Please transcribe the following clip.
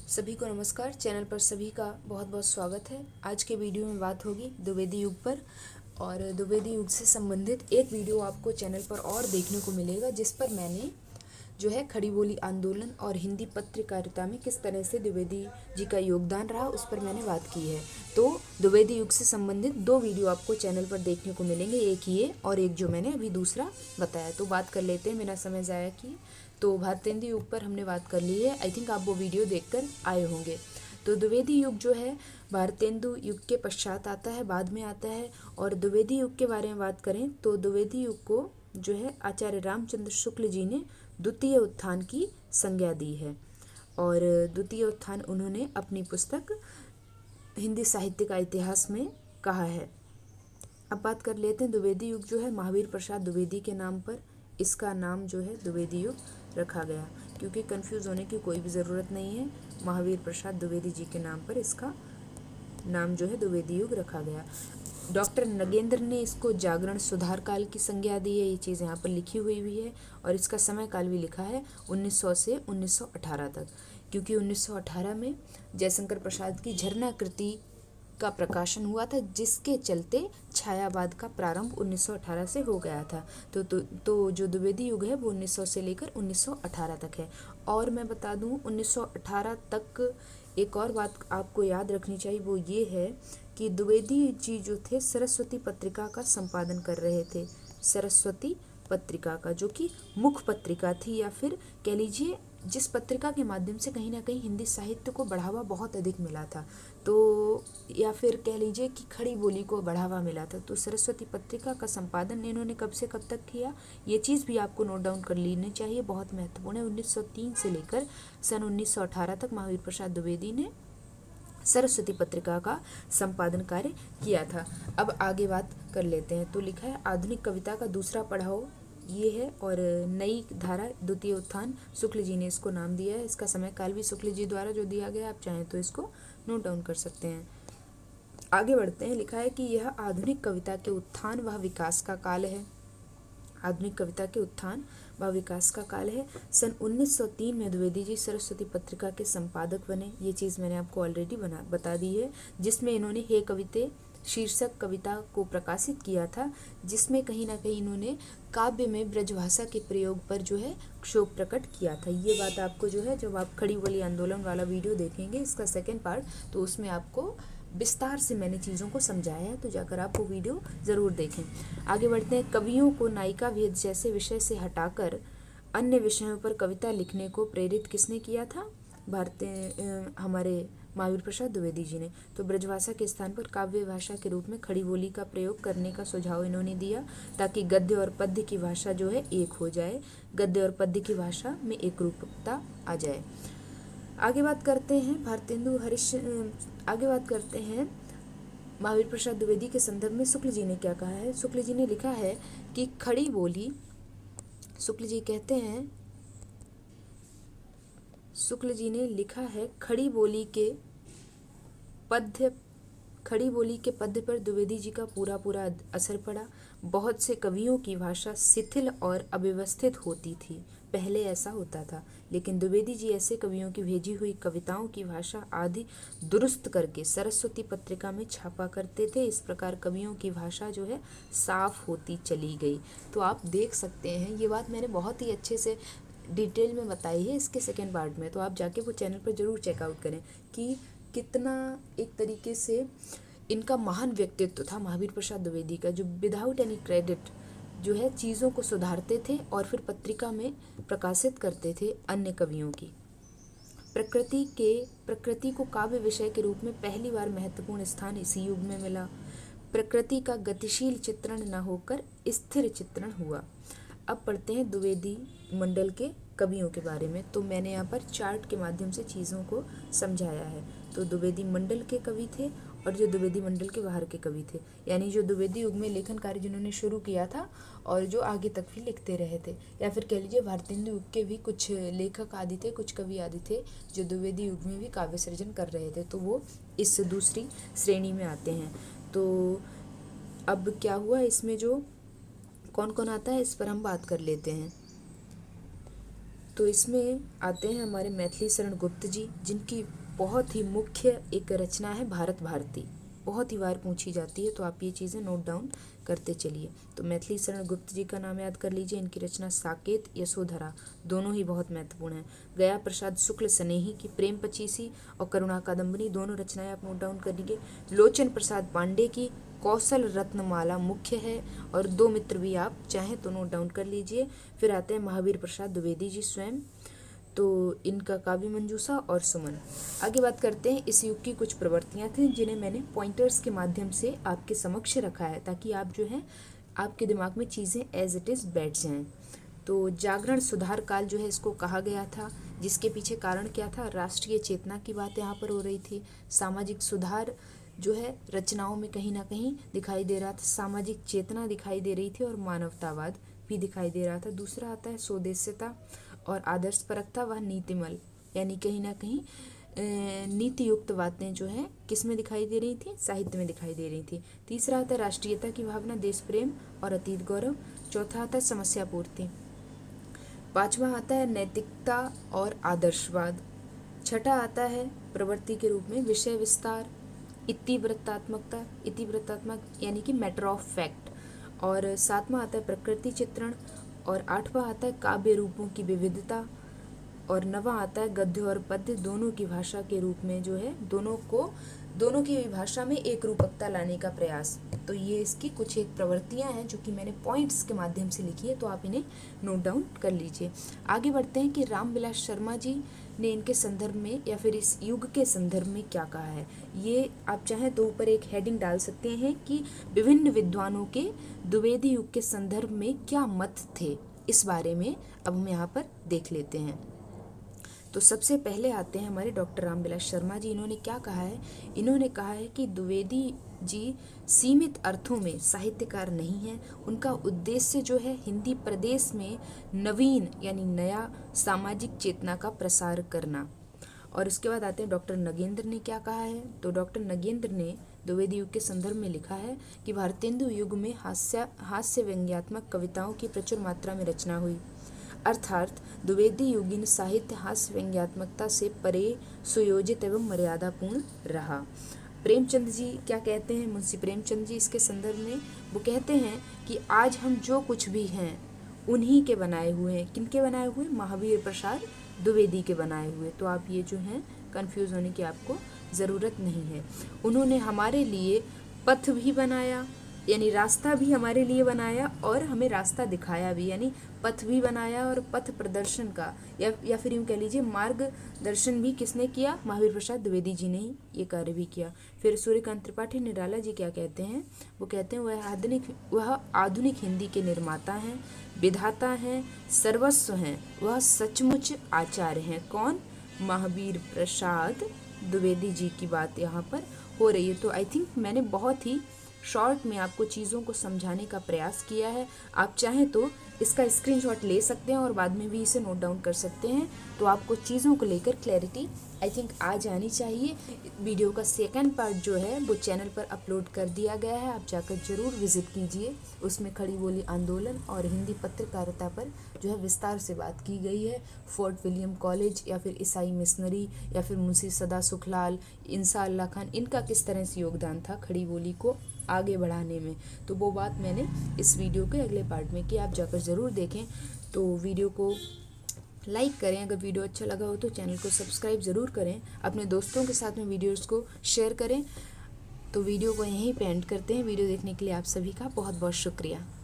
सभी को नमस्कार। चैनल पर सभी का बहुत बहुत स्वागत है। आज के वीडियो में बात होगी द्विवेदी युग पर और द्विवेदी युग से संबंधित एक वीडियो आपको चैनल पर और देखने को मिलेगा, जिस पर मैंने जो है खड़ी बोली आंदोलन और हिंदी पत्रकारिता में किस तरह से द्विवेदी जी का योगदान रहा, उस पर मैंने बात की है। तो द्विवेदी युग से संबंधित दो वीडियो आपको चैनल पर देखने को मिलेंगे, एक ये और एक जो मैंने अभी दूसरा बताया। तो बात कर लेते हैं बिना समय ज़ाया किए। तो भारतेंदु युग पर हमने बात कर ली है। आई थिंक आप वो वीडियो देखकर आए होंगे। तो द्विवेदी युग जो है भारतेंदु युग के पश्चात आता है, बाद में आता है। और द्विवेदी युग के बारे में बात करें तो द्विवेदी युग को जो है आचार्य रामचंद्र शुक्ल जी ने द्वितीय उत्थान की संज्ञा दी है। और द्वितीय उत्थान उन्होंने अपनी पुस्तक हिंदी साहित्य का इतिहास में कहा है। अब बात कर लेते हैं द्विवेदी युग जो है महावीर प्रसाद द्विवेदी के नाम पर इसका नाम जो है द्विवेदी युग रखा गया, क्योंकि कंफ्यूज होने की कोई भी ज़रूरत नहीं है। महावीर प्रसाद द्विवेदी जी के नाम पर इसका नाम जो है द्विवेदी युग रखा गया। डॉक्टर नगेंद्र ने इसको जागरण सुधार काल की संज्ञा दी है। ये चीज़ यहाँ पर लिखी हुई है और इसका समय काल भी लिखा है 1900 से 1918 तक, क्योंकि 1918 में जयशंकर प्रसाद की झरना कृति का प्रकाशन हुआ था, जिसके चलते छायावाद का प्रारंभ 1918 से हो गया था। तो जो द्विवेदी युग है वो 1900 से लेकर 1918 तक है। और मैं बता दूं 1918 तक एक और बात आपको याद रखनी चाहिए, वो ये है कि द्विवेदी जी जो थे सरस्वती पत्रिका का संपादन कर रहे थे। सरस्वती पत्रिका का, जो कि मुख्य पत्रिका थी, या फिर कह लीजिए जिस पत्रिका के माध्यम से कहीं ना कहीं हिंदी साहित्य को बढ़ावा बहुत अधिक मिला था, तो या फिर कह लीजिए कि खड़ी बोली को बढ़ावा मिला था। तो सरस्वती पत्रिका का संपादन इन्होंने कब से कब तक किया, ये चीज़ भी आपको नोट डाउन कर लेनी चाहिए, बहुत महत्वपूर्ण है। 1903 से लेकर सन 1918 तक महावीर प्रसाद द्विवेदी ने सरस्वती पत्रिका का संपादन कार्य किया था। अब आगे बात कर लेते हैं। तो लिखा है आधुनिक कविता का दूसरा पड़ाव ये है, और नई धारा द्वितीय उत्थान शुक्ल जी ने इसको नाम दिया है। इसका समय काल भी शुक्ल जी द्वारा जो दिया गया, आप चाहें तो इसको नोट डाउन कर सकते हैं। आगे बढ़ते हैं। लिखा है कि यह आधुनिक कविता के उत्थान व विकास का काल है। आधुनिक कविता के उत्थान व विकास का काल है। सन 1903 में द्विवेदी जी सरस्वती पत्रिका के संपादक बने। ये चीज़ मैंने आपको ऑलरेडी बता दी है, जिसमें इन्होंने हे कविते शीर्षक कविता को प्रकाशित किया था, जिसमें कहीं ना कहीं इन्होंने काव्य में ब्रजभाषा के प्रयोग पर जो है शोक प्रकट किया था। ये बात आपको जो है, जब आप खड़ी बोली आंदोलन वाला वीडियो देखेंगे इसका सेकेंड पार्ट, तो उसमें आपको विस्तार से मैंने चीज़ों को समझाया है, तो जाकर आप वो वीडियो ज़रूर देखें। आगे बढ़ते हैं। कवियों को नायिका भेद जैसे विषय से हटाकर अन्य विषयों पर कविता लिखने को प्रेरित किसने किया था? हमारे महावीर प्रसाद द्विवेदी जी ने। तो ब्रजभाषा के स्थान पर काव्य भाषा के रूप में खड़ी बोली का प्रयोग करने का सुझाव इन्होंने दिया, ताकि गद्य और पद्य की भाषा जो है एक हो जाए, गद्य और पद्य की भाषा में एक रूपकता आ जाए। आगे बात करते हैं आगे बात करते हैं महावीर प्रसाद द्विवेदी के संदर्भ में शुक्ल जी ने क्या कहा है। शुक्ल जी ने लिखा है कि खड़ी बोली, शुक्ल जी कहते हैं, शुक्ल जी ने लिखा है खड़ी बोली के पद्य पर द्विवेदी जी का पूरा असर पड़ा। बहुत से कवियों की भाषा शिथिल और अव्यवस्थित होती थी, पहले ऐसा होता था, लेकिन द्विवेदी जी ऐसे कवियों की भेजी हुई कविताओं की भाषा आदि दुरुस्त करके सरस्वती पत्रिका में छापा करते थे। इस प्रकार कवियों की भाषा जो है साफ होती चली गई। तो आप देख सकते हैं, ये बात मैंने बहुत ही अच्छे से डिटेल में बताई है इसके सेकेंड पार्ट में, तो आप जाके वो चैनल पर ज़रूर चेकआउट करें कि कितना एक तरीके से इनका महान व्यक्तित्व था महावीर प्रसाद द्विवेदी का, जो विदाउट एनी क्रेडिट जो है चीज़ों को सुधारते थे और फिर पत्रिका में प्रकाशित करते थे अन्य कवियों की। प्रकृति को काव्य विषय के रूप में पहली बार महत्वपूर्ण स्थान इसी युग में मिला। प्रकृति का गतिशील चित्रण न होकर स्थिर चित्रण हुआ। अब पढ़ते हैं द्विवेदी मंडल के कवियों के बारे में। तो मैंने यहाँ पर चार्ट के माध्यम से चीज़ों को समझाया है। तो द्विवेदी मंडल के कवि थे और जो द्विवेदी मंडल के बाहर के कवि थे, यानी जो द्विवेदी युग में लेखन कार्य जिन्होंने शुरू किया था और जो आगे तक भी लिखते रहे थे, या फिर कह लीजिए भारतेंदु युग के भी कुछ लेखक आदि थे, कुछ कवि आदि थे जो द्विवेदी युग में भी काव्य सृजन कर रहे थे, तो वो इस दूसरी श्रेणी में आते हैं। तो अब क्या हुआ, इसमें जो कौन कौन आता है इस पर हम बात कर लेते हैं। तो इसमें आते हैं हमारे मैथिली शरण गुप्त जी, जिनकी बहुत ही मुख्य एक रचना है भारत भारती, बहुत ही बार पूछी जाती है, तो आप ये चीज़ें नोट डाउन करते चलिए। तो मैथिली शरण गुप्त जी का नाम याद कर लीजिए। इनकी रचना साकेत, यशोधरा दोनों ही बहुत महत्वपूर्ण हैं। गया प्रसाद शुक्ल स्नेही की प्रेम पचीसी और करुणा कादम्बनी दोनों रचनाएं आप नोट डाउन कर लीजिए। लोचन प्रसाद पांडे की कौशल रत्नमाला मुख्य है, और दो मित्र भी आप चाहें तो नोट डाउन कर लीजिए। फिर आते हैं महावीर प्रसाद द्विवेदी जी स्वयं, तो इनका काव्य मंजूषा और सुमन। आगे बात करते हैं इस युग की कुछ प्रवृत्तियां थी, जिन्हें मैंने पॉइंटर्स के माध्यम से आपके समक्ष रखा है, ताकि आप जो है आपके दिमाग में चीज़ें एज इट इज़ बैठ जाएं। तो जागरण सुधार काल जो है इसको कहा गया था, जिसके पीछे कारण क्या था, राष्ट्रीय चेतना की बात यहाँ पर हो रही थी। सामाजिक सुधार जो है रचनाओं में कहीं ना कहीं दिखाई दे रहा था, सामाजिक चेतना दिखाई दे रही थी और मानवतावाद भी दिखाई दे रहा था। दूसरा आता है स्वदेश्यता और आदर्श परकता व नीतिमल, यानी कहीं ना कहीं नीति युक्त बातें जो है किस में दिखाई दे रही थी, साहित्य में दिखाई दे रही थी। तीसरा आता है राष्ट्रीयता की भावना, देश प्रेम और अतीत गौरव। चौथा आता है समस्या पूर्ति। पांचवा आता है नैतिकता और आदर्शवाद। छठा आता है प्रवृत्ति के रूप में विषय विस्तार, इतिवृत्तात्मक यानी कि मैटर ऑफ फैक्ट। और सातवां आता है प्रकृति चित्रण, और आठवां आता है काव्य रूपों की विविधता, और नवा आता है गद्य और पद्य दोनों की भाषा के रूप में जो है दोनों की भाषा में एक रूपकता लाने का प्रयास। तो ये इसकी कुछ एक प्रवृत्तियां हैं जो कि मैंने पॉइंट्स के माध्यम से लिखी है, तो आप इन्हें नोट डाउन कर लीजिए। आगे बढ़ते हैं कि रामविलास शर्मा जी ने इनके संदर्भ में या फिर इस युग के संदर्भ में क्या कहा है। ये आप चाहें तो ऊपर एक हेडिंग डाल सकते हैं कि विभिन्न विद्वानों के द्विवेदी युग के संदर्भ में क्या मत थे, इस बारे में अब हम यहाँ पर देख लेते हैं। तो सबसे पहले आते हैं हमारे डॉक्टर रामविलास शर्मा जी। इन्होंने क्या कहा है, इन्होंने कहा है कि द्विवेदी जी सीमित अर्थों में साहित्यकार नहीं हैं। उनका उद्देश्य जो है हिंदी प्रदेश में नवीन यानी नया सामाजिक चेतना का प्रसार करना। और उसके बाद आते हैं डॉक्टर नगेंद्र ने क्या कहा है। तो डॉक्टर नगेंद्र ने द्विवेदी युग के संदर्भ में लिखा है कि भारतेंदु युग में हास्य व्यंग्यात्मक कविताओं की प्रचुर मात्रा में रचना हुई, अर्थात द्विवेदी युगीन साहित्य हास्य व्यंग्यात्मकता से परे सुयोजित एवं मर्यादापूर्ण रहा। प्रेमचंद जी क्या कहते हैं, मुंशी प्रेमचंद जी इसके संदर्भ में वो कहते हैं कि आज हम जो कुछ भी हैं उन्हीं के बनाए हुए हैं। किनके बनाए हुए? महावीर प्रसाद द्विवेदी के बनाए हुए। तो आप ये जो हैं कंफ्यूज होने की आपको ज़रूरत नहीं है। उन्होंने हमारे लिए पथ भी बनाया, यानी रास्ता भी हमारे लिए बनाया, और हमें रास्ता दिखाया भी, यानी पथ भी बनाया और पथ प्रदर्शन का या फिर यूँ कह लीजिए मार्गदर्शन भी किसने किया? महावीर प्रसाद द्विवेदी जी ने ही ये कार्य भी किया। फिर सूर्यकांत त्रिपाठी निराला जी क्या कहते हैं, वो कहते हैं वह आधुनिक हिंदी के निर्माता हैं, विधाता हैं, सर्वस्व हैं, वह सचमुच आचार्य हैं। कौन? महावीर प्रसाद द्विवेदी जी की बात यहाँ पर हो रही है। तो आई थिंक मैंने बहुत ही शॉर्ट में आपको चीज़ों को समझाने का प्रयास किया है। आप चाहें तो इसका स्क्रीनशॉट ले सकते हैं और बाद में भी इसे नोट डाउन कर सकते हैं, तो आपको चीज़ों को लेकर क्लैरिटी आई थिंक आ जानी चाहिए। वीडियो का सेकंड पार्ट जो है वो चैनल पर अपलोड कर दिया गया है, आप जाकर ज़रूर विजिट कीजिए। उसमें खड़ी बोली आंदोलन और हिंदी पत्रकारिता पर जो है विस्तार से बात की गई है। फोर्ट विलियम कॉलेज या फिर ईसाई मिशनरी या फिर मुंशी सदा सुखलाल, इंसा अल्लाह खान, इनका किस तरह से योगदान था खड़ी बोली को आगे बढ़ाने में, तो वो बात मैंने इस वीडियो के अगले पार्ट में की, आप जाकर ज़रूर देखें। तो वीडियो को लाइक करें, अगर वीडियो अच्छा लगा हो तो चैनल को सब्सक्राइब ज़रूर करें, अपने दोस्तों के साथ में वीडियोस को शेयर करें। तो वीडियो को यहीं पे एंड करते हैं। वीडियो देखने के लिए आप सभी का बहुत बहुत शुक्रिया।